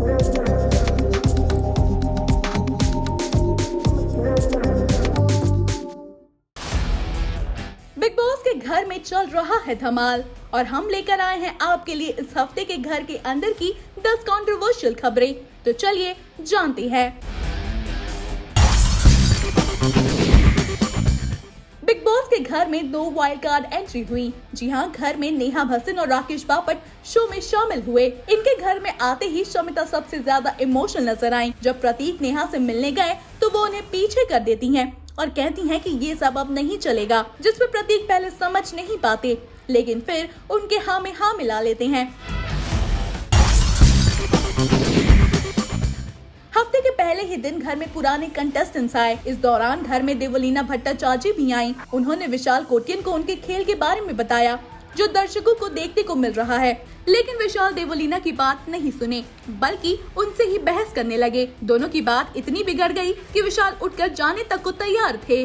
Big boss के घर में चल रहा है धमाल और हम लेकर आए हैं आपके लिए इस हफ्ते के घर के अंदर की 10 कंट्रोवर्शियल खबरें। तो चलिए जानते हैं। बिग बॉस के घर में 2 वाइल्ड कार्ड एंट्री हुई। जी हां, घर में नेहा भसीन और राकेश बापट शो में शामिल हुए। इनके घर में आते ही शमिता सबसे ज्यादा इमोशनल नजर आई। जब प्रतीक नेहा से मिलने गए तो वो उन्हें पीछे कर देती हैं और कहती हैं कि ये सब अब नहीं चलेगा, जिस पर प्रतीक पहले समझ नहीं पाते, लेकिन फिर उनके हाँ में हाँ मिला लेते हैं। हफ्ते के पहले ही दिन घर में पुराने कंटेस्टेंट्स आए। इस दौरान घर में देवलीना भट्टाचार्य भी आई। उन्होंने विशाल कोटियन को उनके खेल के बारे में बताया, जो दर्शकों को देखने को मिल रहा है। लेकिन विशाल देवलीना की बात नहीं सुने, बल्कि उनसे ही बहस करने लगे। दोनों की बात इतनी बिगड़ गई कि विशाल उठकर जाने तक को तैयार थे।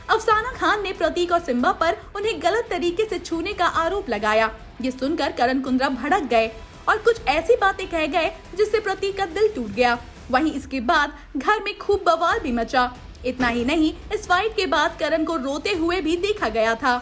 अफसाना खान ने प्रतीक और सिम्बा पर उन्हें गलत तरीके से छूने का आरोप लगाया। ये सुनकर करण कुंद्रा भड़क गए और कुछ ऐसी बातें कह गए जिससे प्रतीक का दिल टूट गया। वहीं इसके बाद घर में खूब बवाल भी मचा। इतना ही नहीं, इस फाइट के बाद करण को रोते हुए भी देखा गया था।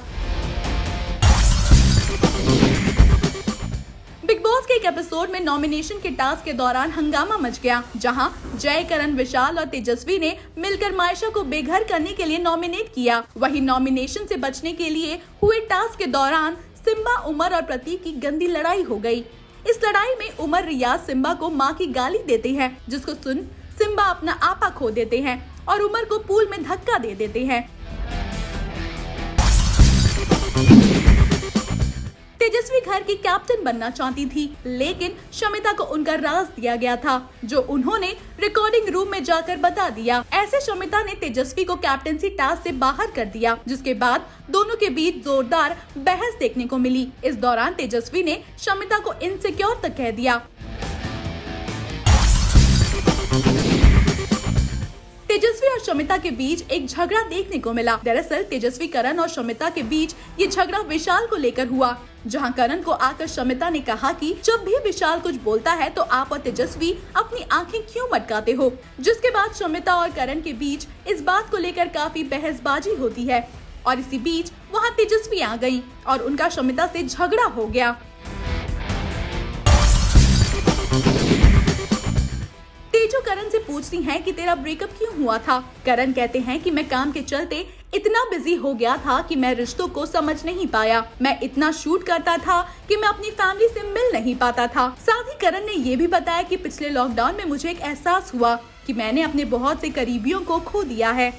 बिग बॉस के एक एपिसोड में नॉमिनेशन के टास्क के दौरान हंगामा मच गया, जहां जय, करण, विशाल और तेजस्वी ने मिलकर मायशा को बेघर करने के लिए नॉमिनेट किया। वहीं नॉमिनेशन से बचने के लिए हुए टास्क के दौरान सिम्बा, उमर और प्रतीक की गंदी लड़ाई हो गई। इस लड़ाई में उमर, रियाज सिम्बा को मां की गाली देते हैं, जिसको सुन सिम्बा अपना आपा खो देते हैं और उमर को पूल में धक्का दे देते हैं। तेजस्वी घर की कैप्टन बनना चाहती थी, लेकिन शमिता को उनका राज दिया गया था, जो उन्होंने रिकॉर्डिंग रूम में जाकर बता दिया। ऐसे शमिता ने तेजस्वी को कैप्टनसी टास्क से बाहर कर दिया, जिसके बाद दोनों के बीच जोरदार बहस देखने को मिली। इस दौरान तेजस्वी ने शमिता को इनसिक्योर तक कह दिया। तेजस्वी और शमिता के बीच एक झगड़ा देखने को मिला। दरअसल तेजस्वी, करण और शमिता के बीच ये झगड़ा विशाल को लेकर हुआ, जहां करण को आकर शमिता ने कहा कि जब भी विशाल कुछ बोलता है तो आप और तेजस्वी अपनी आंखें क्यों मटकाते हो। जिसके बाद शमिता और करण के बीच इस बात को लेकर काफी बहसबाजी होती है और इसी बीच वहां तेजस्वी आ गयी और उनका शमिता से झगड़ा हो गया। तेजू करण से पूछती हैं कि तेरा ब्रेकअप क्यों हुआ था। करण कहते हैं कि मैं काम के चलते इतना बिजी हो गया था कि मैं रिश्तों को समझ नहीं पाया। मैं इतना शूट करता था कि मैं अपनी फैमिली से मिल नहीं पाता था। साथ ही करण ने ये भी बताया कि पिछले लॉकडाउन में मुझे एक एहसास हुआ कि मैंने अपने बहुत से करीबियों को खो दिया है।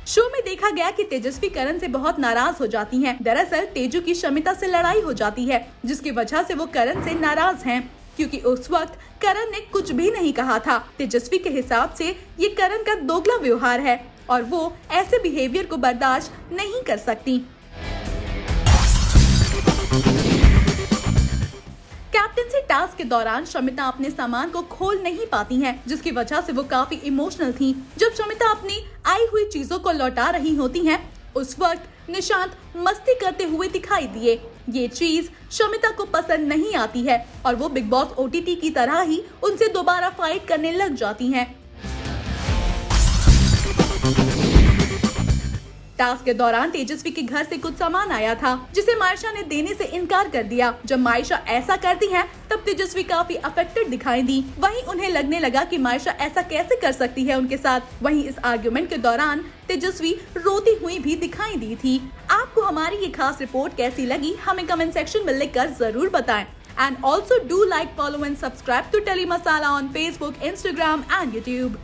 शो में देखा गया कि तेजस्वी करण से बहुत नाराज हो जाती हैं। दरअसल तेजू की शमिता से लड़ाई हो जाती है, जिसकी वजह से वो करण से नाराज हैं, क्योंकि उस वक्त करण ने कुछ भी नहीं कहा था। तेजस्वी के हिसाब से ये करण का दोगला व्यवहार है और वो ऐसे बिहेवियर को बर्दाश्त नहीं कर सकती। कैप्टनसी टास्क के दौरान शमिता अपने सामान को खोल नहीं पाती हैं, जिसकी वजह से वो काफी इमोशनल थी। जब शमिता अपनी आई हुई चीजों को लौटा रही होती हैं, उस वक्त निशांत मस्ती करते हुए दिखाई दिए। ये चीज शमिता को पसंद नहीं आती है और वो बिग बॉस OTT की तरह ही उनसे दोबारा फाइट करने लग जाती हैं। टास्क के दौरान तेजस्वी के घर से कुछ सामान आया था, जिसे मायशा ने देने से इनकार कर दिया। जब मायशा ऐसा करती है, तब तेजस्वी काफी अफेक्टेड दिखाई दी। वहीं उन्हें लगने लगा कि मायशा ऐसा कैसे कर सकती है उनके साथ। वहीं इस आर्ग्यूमेंट के दौरान तेजस्वी रोती हुई भी दिखाई दी थी। आपको हमारी ये खास रिपोर्ट कैसी लगी, हमें कमेंट सेक्शन में लिखकर जरूर बताएं। And also do like, follow and subscribe to Tele Masala on Facebook, Instagram and YouTube.